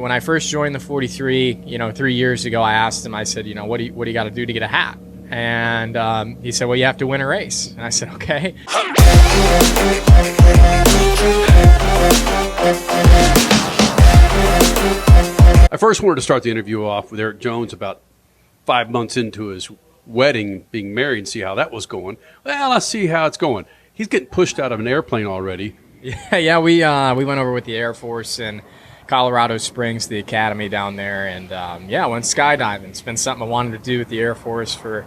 When I first joined the 43, 3 years ago, I asked him, I said, what do you got to do to get a hat? And he said, well, you have to win a race. And I said, okay. I first wanted to start the interview off with Erik Jones about 5 months into his wedding, being married, and see how that was going. Well, let's see how it's going. He's getting pushed out of an airplane already. Yeah, we went over with the Air Force in Colorado Springs, the academy down there, and went skydiving. It's been something I wanted to do with the Air Force for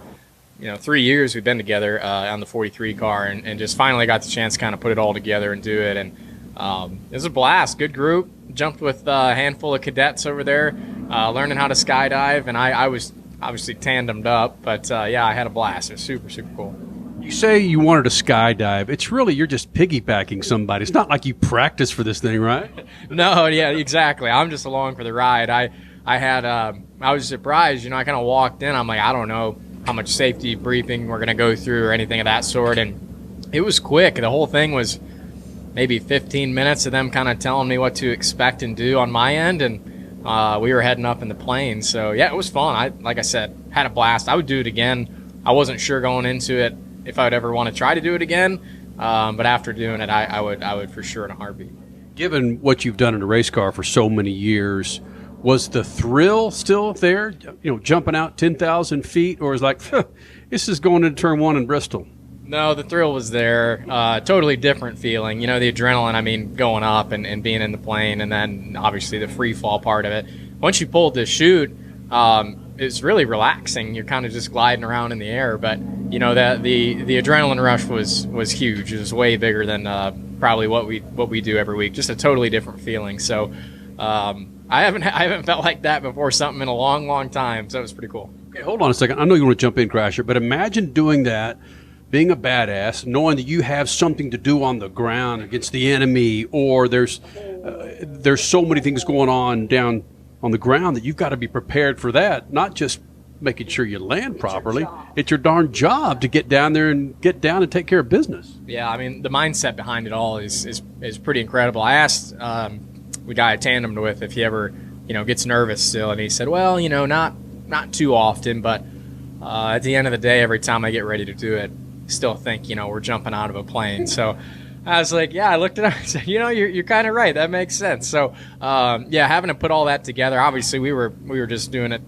3 years. We've been together on the 43 car, and just finally got the chance to kind of put it all together and do it. And it was a blast. Good group. Jumped with a handful of cadets over there, learning how to skydive, and I was obviously tandemed up, but I had a blast. It was super, super cool. You say you wanted to skydive. It's really, you're just piggybacking somebody. It's not like you practice for this thing, right? No, yeah, exactly. I'm just along for the ride. I was surprised, I kind of walked in. I'm like, I don't know how much safety briefing we're going to go through or anything of that sort. And it was quick. The whole thing was maybe 15 minutes of them kind of telling me what to expect and do on my end. And we were heading up in the plane. So, yeah, it was fun. Like I said, had a blast. I would do it again. I wasn't sure going into it if I would ever want to try to do it again. But after doing it, I would for sure in a heartbeat. Given what you've done in a race car for so many years, was the thrill still there, jumping out 10,000 feet, or is like, this is going into turn one in Bristol? No, the thrill was there. Totally different feeling. The adrenaline, going up and being in the plane, and then obviously the free fall part of it. Once you pulled the chute, it's really relaxing. You're kind of just gliding around in the air, but the adrenaline rush was huge. It was way bigger than probably what we do every week. Just a totally different feeling. So I haven't felt like that before something in a long, long time. So it was pretty cool. Okay, hold on a second. I know you want to jump in, Crasher, but imagine doing that, being a badass, knowing that you have something to do on the ground against the enemy, or there's so many things going on down on the ground that you've got to be prepared for that, not just making sure you land properly. It's your darn job to get down there and get down and take care of business. Yeah, the mindset behind it all is pretty incredible. I asked the guy I tandemed with if he ever, gets nervous still, and he said, well, not too often, but at the end of the day, every time I get ready to do it, I still think, we're jumping out of a plane. So I was like, yeah, I looked it up and said, you're kind of right. That makes sense. So, having to put all that together, obviously we were just doing it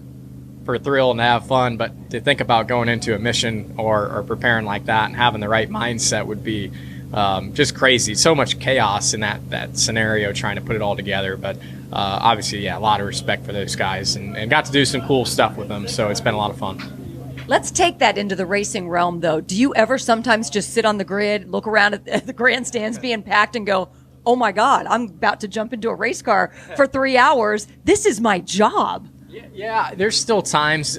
for a thrill and to have fun, but to think about going into a mission or preparing like that and having the right mindset would be just crazy. So much chaos in that scenario trying to put it all together. But obviously, a lot of respect for those guys and got to do some cool stuff with them. So it's been a lot of fun. Let's take that into the racing realm, though. Do you ever sometimes just sit on the grid, look around at the grandstands being packed and go, oh, my God, I'm about to jump into a race car for 3 hours. This is my job. Yeah, there's still times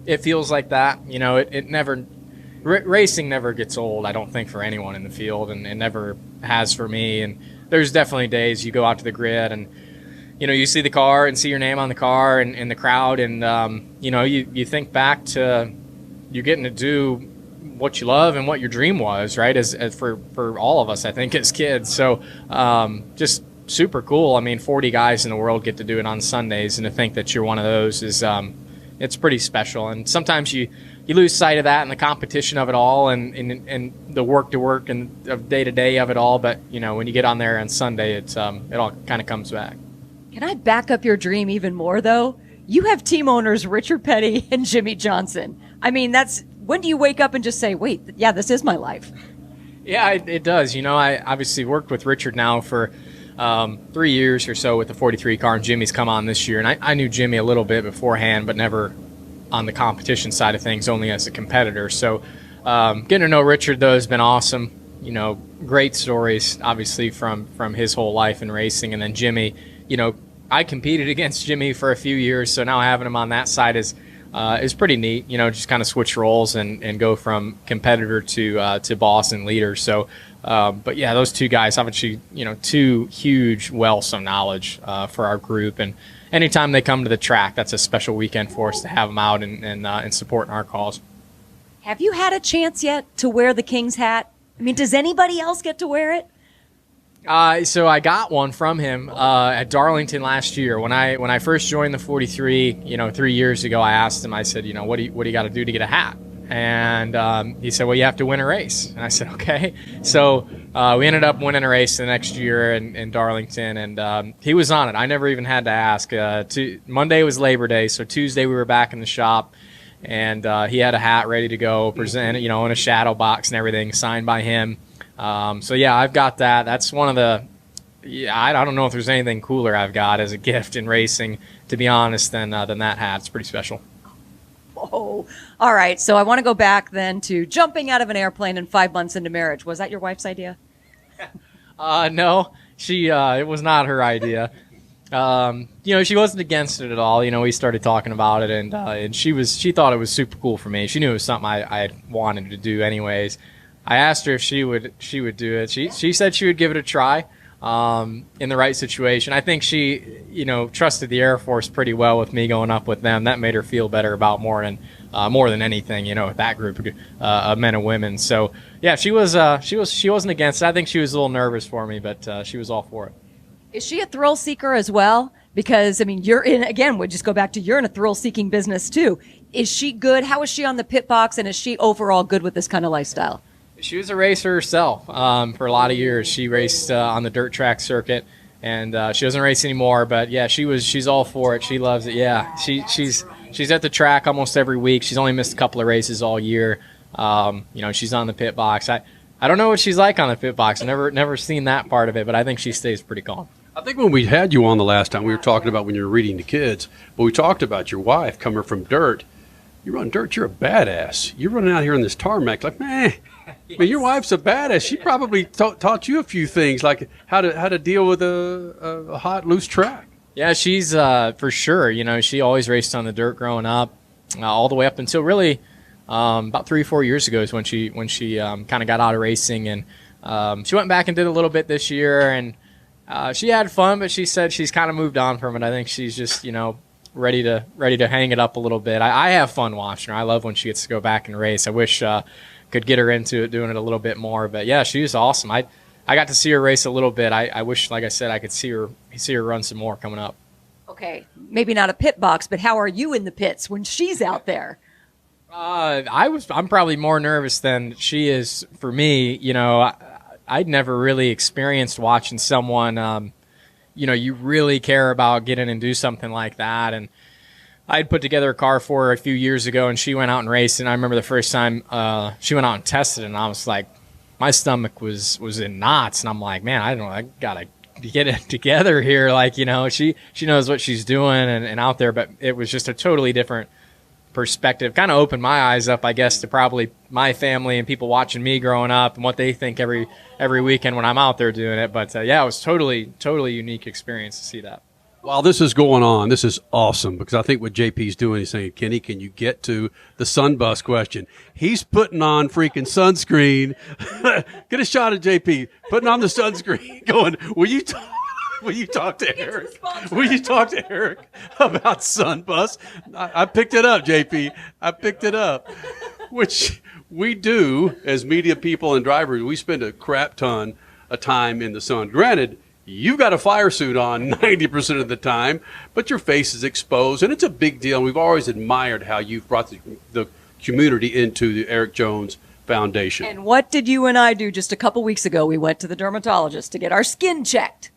it feels like that. It never – racing never gets old, I don't think, for anyone in the field, and it never has for me. And there's definitely days you go out to the grid and – you see the car and see your name on the car and the crowd, and you think back to you getting to do what you love and what your dream was, right? As for all of us, I think, as kids. So just super cool. 40 guys in the world get to do it on Sundays, and to think that you're one of those is it's pretty special. And sometimes you lose sight of that and the competition of it all, and the work to work and of day to day of it all. But when you get on there on Sunday, it all kind of comes back. Can I back up your dream even more, though? You have team owners Richard Petty and Jimmie Johnson. When do you wake up and just say, wait, yeah, this is my life? Yeah, it does. I obviously worked with Richard now for 3 years or so with the 43 car, and Jimmie's come on this year. And I knew Jimmie a little bit beforehand, but never on the competition side of things, only as a competitor. So getting to know Richard, though, has been awesome. Great stories, obviously, from his whole life in racing. And then Jimmie, I competed against Jimmie for a few years, so now having him on that side is pretty neat. Just kind of switch roles and go from competitor to boss and leader. So, but yeah, those two guys, obviously, two huge wells of knowledge for our group. And anytime they come to the track, that's a special weekend for us to have them out and supporting our cause. Have you had a chance yet to wear the King's hat? Does anybody else get to wear it? So I got one from him at Darlington last year when I first joined the 43. 3 years ago, I asked him. I said, what do you got to do to get a hat? And he said, well, you have to win a race. And I said, okay. So we ended up winning a race the next year in Darlington, and he was on it. I never even had to ask. Monday was Labor Day, so Tuesday we were back in the shop, and he had a hat ready to go, present, in a shadow box and everything, signed by him. So yeah, I've got that. That's one of the. Yeah, I don't know if there's anything cooler I've got as a gift in racing, to be honest, than that hat. It's pretty special. Oh, all right. So I want to go back then to jumping out of an airplane and 5 months into marriage. Was that your wife's idea? No, it was not her idea. She wasn't against it at all. We started talking about it, and she thought it was super cool for me. She knew it was something I wanted to do anyways. I asked her if she would do it. She said she would give it a try in the right situation. I think she, trusted the Air Force pretty well with me going up with them. That made her feel better about more than anything, with that group of men and women. So yeah, she wasn't against it. I think she was a little nervous for me, but she was all for it. Is she a thrill seeker as well? Because you're in, again, we'll just go back to, you're in a thrill seeking business too. Is she good? How is she on the pit box, and is she overall good with this kind of lifestyle? She was a racer herself for a lot of years. She raced on the dirt track circuit, and she doesn't race anymore. But yeah, she's all for it. She loves it. Yeah, she's at the track almost every week. She's only missed a couple of races all year. She's on the pit box. I don't know what she's like on the pit box. I've never seen that part of it, but I think she stays pretty calm. I think when we had you on the last time, we were talking about when you were reading to kids, but we talked about your wife coming from dirt. You run dirt, you're a badass. You're running out here in this tarmac like, man. Yes. Your wife's a badass. She probably taught you a few things, like how to deal with a hot, loose track. Yeah, she's for sure. She always raced on the dirt growing up, all the way up until really about 3 or 4 years ago is when she kind of got out of racing, and she went back and did a little bit this year, and she had fun, but she said she's kind of moved on from it. I think she's just ready to hang it up a little bit. I have fun watching her. I love when she gets to go back and race. I wish could get her into it, doing it a little bit more. But yeah, she was awesome. I got to see her race a little bit. I wish, like I said, I could see her run some more coming up. Okay, maybe not a pit box, but how are you in the pits when she's out there? I'm probably more nervous than she is for me. I'd never really experienced watching someone, you really care about getting and do something like that. And I'd put together a car for her a few years ago, and she went out and raced. And I remember the first time she went out and tested it, and I was like, my stomach was in knots. And I'm like, man, I got to get it together here. Like, she knows what she's doing and out there. But it was just a totally different perspective. Kind of opened my eyes up, I guess, to probably my family and people watching me growing up and what they think every weekend when I'm out there doing it. But yeah, it was totally unique experience to see that. While this is going on, this is awesome, because I think what JP's doing is saying, Kenny, can you get to the SunBus question? He's putting on freaking sunscreen. Get a shot of JP putting on the sunscreen going, will you talk to Erik? Will you talk to Erik about SunBus? I picked it up, JP. I picked it up, which we do as media people and drivers. We spend a crap ton of time in the sun. Granted, you've got a fire suit on 90% of the time, but your face is exposed, and it's a big deal. And we've always admired how you've brought the community into the Erik Jones Foundation. And what did you and I do just a couple weeks ago? We went to the dermatologist to get our skin checked.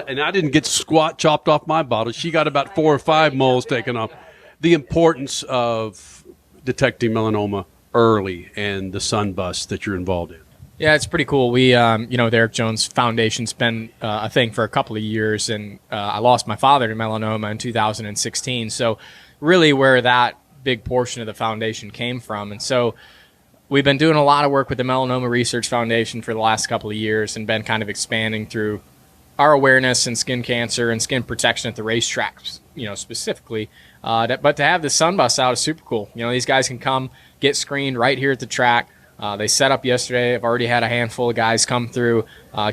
And I didn't get squat chopped off my bottle. She got about 4 or 5 moles taken off. The importance of detecting melanoma early and the SunBus that you're involved in. Yeah, it's pretty cool. We, the Erik Jones Foundation's been a thing for a couple of years, and I lost my father to melanoma in 2016. So really where that big portion of the foundation came from. And so we've been doing a lot of work with the Melanoma Research Foundation for the last couple of years and been kind of expanding through our awareness in skin cancer and skin protection at the racetracks, specifically. But to have the SunBus out is super cool. These guys can come get screened right here at the track. They set up yesterday. I've already had a handful of guys come through,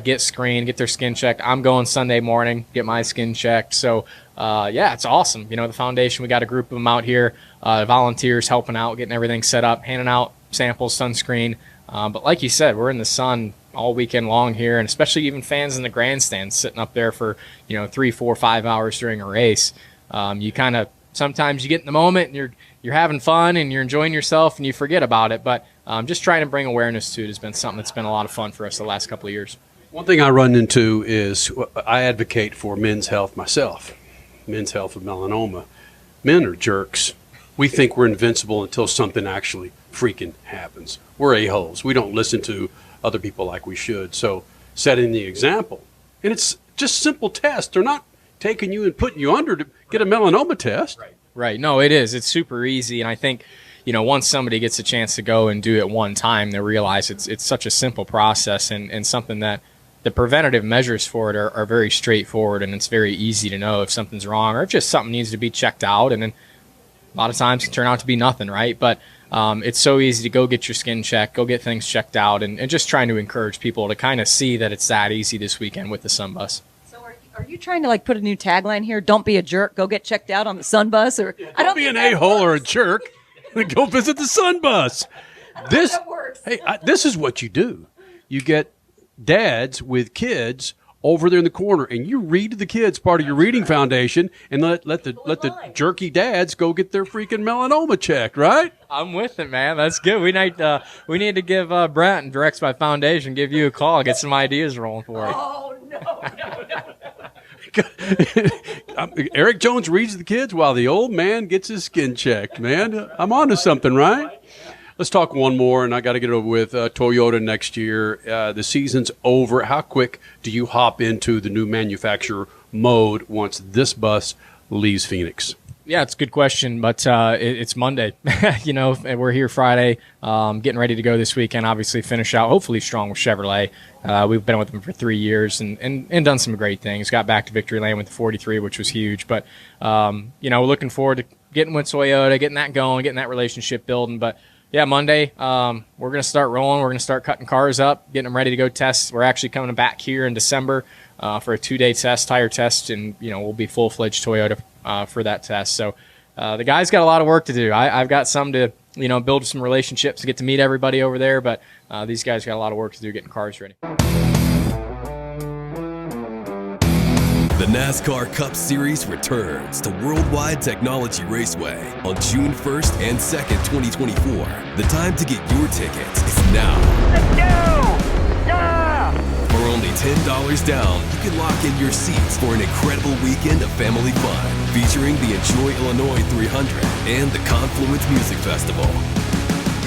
get screened, get their skin checked. I'm going Sunday morning, get my skin checked. So, yeah, it's awesome. The foundation, we got a group of them out here, volunteers helping out, getting everything set up, handing out samples, sunscreen. But like you said, we're in the sun all weekend long here, and especially even fans in the grandstands sitting up there for 3, 4, 5 hours during a race. You kind of sometimes you get in the moment and you're having fun and you're enjoying yourself and you forget about it. But just trying to bring awareness to it has been something that's been a lot of fun for us the last couple of years. One thing I run into is I advocate for men's health myself, men's health with melanoma. Men are jerks. We think we're invincible until something actually freaking happens. We're a-holes. We don't listen to other people like we should. So setting the example. And it's just simple tests. They're not taking you and putting you under to get a melanoma test. Right. No, it is. It's super easy. And I think, once somebody gets a chance to go and do it one time, they realize it's such a simple process and something that the preventative measures for it are very straightforward, and it's very easy to know if something's wrong or if just something needs to be checked out. And then a lot of times it can turn out to be nothing, right? But it's so easy to go get your skin checked, go get things checked out, and just trying to encourage people to kind of see that it's that easy this weekend with the SunBus. So are you trying to put a new tagline here? Don't be a jerk. Go get checked out on the SunBus, or I don't be an a-hole or a jerk. Go visit the SunBus. This this is what you do. You get dads with kids over there in the corner, and you read to the kids part of your reading foundation, and let the jerky dads go get their freaking melanoma checked, right? I'm with it, man. That's good. We need to give Brent and Directs by Foundation give you a call, get some ideas rolling for it. Oh no. Erik Jones reads the kids while the old man gets his skin checked, man. I'm on to something, right? Let's talk one more, and I got to get it over with Toyota next year. The season's over. How quick do you hop into the new manufacturer mode once this bus leaves Phoenix? Yeah, it's a good question, but it's Monday. And we're here Friday, getting ready to go this weekend. Obviously, finish out hopefully strong with Chevrolet. We've been with them for 3 years and done some great things. Got back to victory lane with the 43, which was huge. But looking forward to getting with Toyota, getting that going, getting that relationship building. But yeah, Monday, we're going to start rolling. We're going to start cutting cars up, getting them ready to go test. We're actually coming back here in December for a 2-day test, tire test, and we'll be full-fledged Toyota for that test. So the guys got a lot of work to do. I've got some to build some relationships to get to meet everybody over there, but these guys got a lot of work to do getting cars ready. The NASCAR Cup Series returns to Worldwide Technology Raceway on June 1st and 2nd, 2024. The time to get your tickets is now. Let's go! Yeah! For only $10 down, you can lock in your seats for an incredible weekend of family fun, featuring the Enjoy Illinois 300 and the Confluence Music Festival.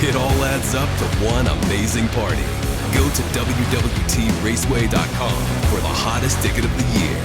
It all adds up to one amazing party. Go to WWTRaceway.com for the hottest ticket of the year.